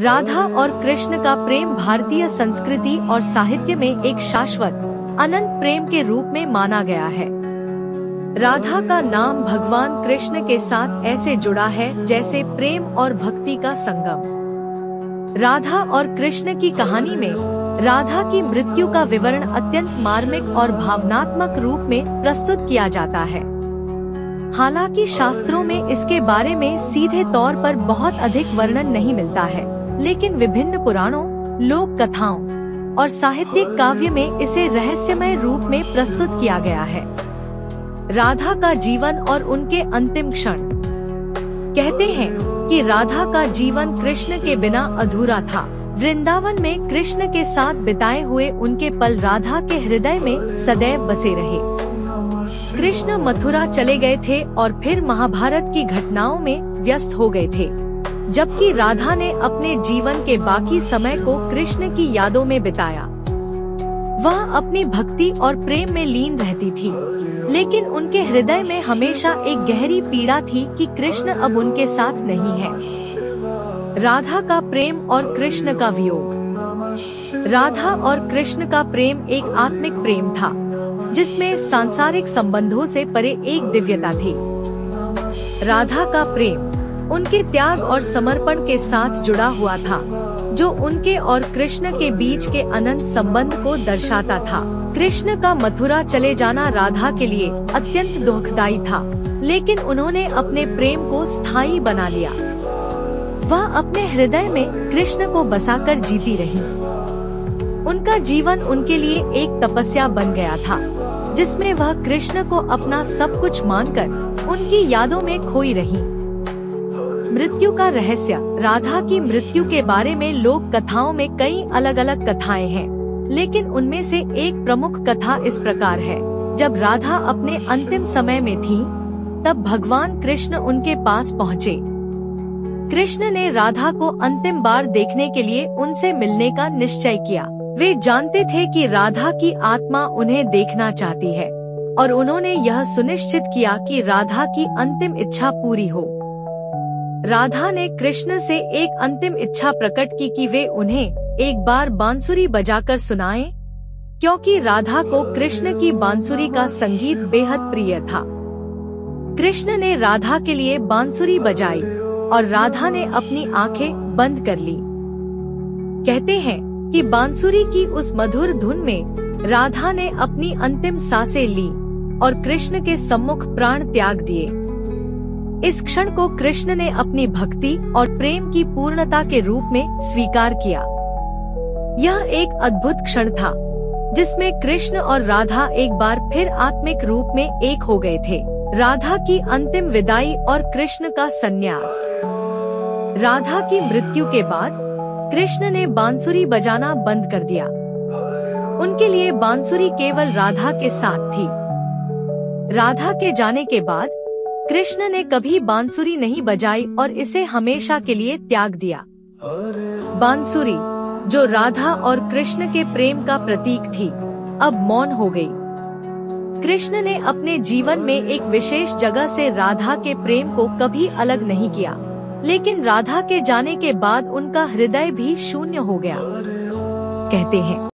राधा और कृष्ण का प्रेम भारतीय संस्कृति और साहित्य में एक शाश्वत अनंत प्रेम के रूप में माना गया है। राधा का नाम भगवान कृष्ण के साथ ऐसे जुड़ा है जैसे प्रेम और भक्ति का संगम। राधा और कृष्ण की कहानी में राधा की मृत्यु का विवरण अत्यंत मार्मिक और भावनात्मक रूप में प्रस्तुत किया जाता है। हालांकि शास्त्रों में इसके बारे में सीधे तौर पर बहुत अधिक वर्णन नहीं मिलता है, लेकिन विभिन्न पुराणों, लोक कथाओं और साहित्यिक काव्य में इसे रहस्यमय रूप में प्रस्तुत किया गया है। राधा का जीवन और उनके अंतिम क्षण। कहते हैं कि राधा का जीवन कृष्ण के बिना अधूरा था। वृंदावन में कृष्ण के साथ बिताए हुए उनके पल राधा के हृदय में सदैव बसे रहे। कृष्ण मथुरा चले गए थे और फिर महाभारत की घटनाओं में व्यस्त हो गए थे, जबकि राधा ने अपने जीवन के बाकी समय को कृष्ण की यादों में बिताया। वह अपनी भक्ति और प्रेम में लीन रहती थी, लेकिन उनके हृदय में हमेशा एक गहरी पीड़ा थी कि कृष्ण अब उनके साथ नहीं है। राधा का प्रेम और कृष्ण का वियोग। राधा और कृष्ण का प्रेम एक आत्मिक प्रेम था, जिसमें सांसारिक संबंधों से परे एक दिव्यता थी। राधा का प्रेम उनके त्याग और समर्पण के साथ जुड़ा हुआ था, जो उनके और कृष्ण के बीच के अनंत संबंध को दर्शाता था। कृष्ण का मथुरा चले जाना राधा के लिए अत्यंत दुखदायी था, लेकिन उन्होंने अपने प्रेम को स्थायी बना लिया। वह अपने हृदय में कृष्ण को बसाकर जीती रही। उनका जीवन उनके लिए एक तपस्या बन गया था, जिसमें वह कृष्ण को अपना सब कुछ मानकर उनकी यादों में खोई रही। मृत्यु का रहस्य। राधा की मृत्यु के बारे में लोक कथाओं में कई अलग अलग कथाएं हैं, लेकिन उनमें से एक प्रमुख कथा इस प्रकार है। जब राधा अपने अंतिम समय में थी, तब भगवान कृष्ण उनके पास पहुँचे। कृष्ण ने राधा को अंतिम बार देखने के लिए उनसे मिलने का निश्चय किया। वे जानते थे कि राधा की आत्मा उन्हें देखना चाहती है, और उन्होंने यह सुनिश्चित किया कि राधा की अंतिम इच्छा पूरी हो। राधा ने कृष्ण से एक अंतिम इच्छा प्रकट की कि वे उन्हें एक बार बांसुरी बजाकर सुनाएं, क्योंकि राधा को कृष्ण की बांसुरी का संगीत बेहद प्रिय था। कृष्ण ने राधा के लिए बांसुरी बजाई और राधा ने अपनी आंखें बंद कर ली। कहते हैं कि बांसुरी की उस मधुर धुन में राधा ने अपनी अंतिम सांसें ली और कृष्ण के सम्मुख प्राण त्याग दिए। इस क्षण को कृष्ण ने अपनी भक्ति और प्रेम की पूर्णता के रूप में स्वीकार किया। यह एक अद्भुत क्षण था, जिसमें कृष्ण और राधा एक बार फिर आत्मिक रूप में एक हो गए थे। राधा की अंतिम विदाई और कृष्ण का संन्यास। राधा की मृत्यु के बाद कृष्ण ने बांसुरी बजाना बंद कर दिया। उनके लिए बांसुरी केवल राधा के साथ थी। राधा के जाने के बाद कृष्ण ने कभी बांसुरी नहीं बजाई और इसे हमेशा के लिए त्याग दिया। बांसुरी, जो राधा और कृष्ण के प्रेम का प्रतीक थी, अब मौन हो गई। कृष्ण ने अपने जीवन में एक विशेष जगह से राधा के प्रेम को कभी अलग नहीं किया, लेकिन राधा के जाने के बाद उनका हृदय भी शून्य हो गया। कहते हैं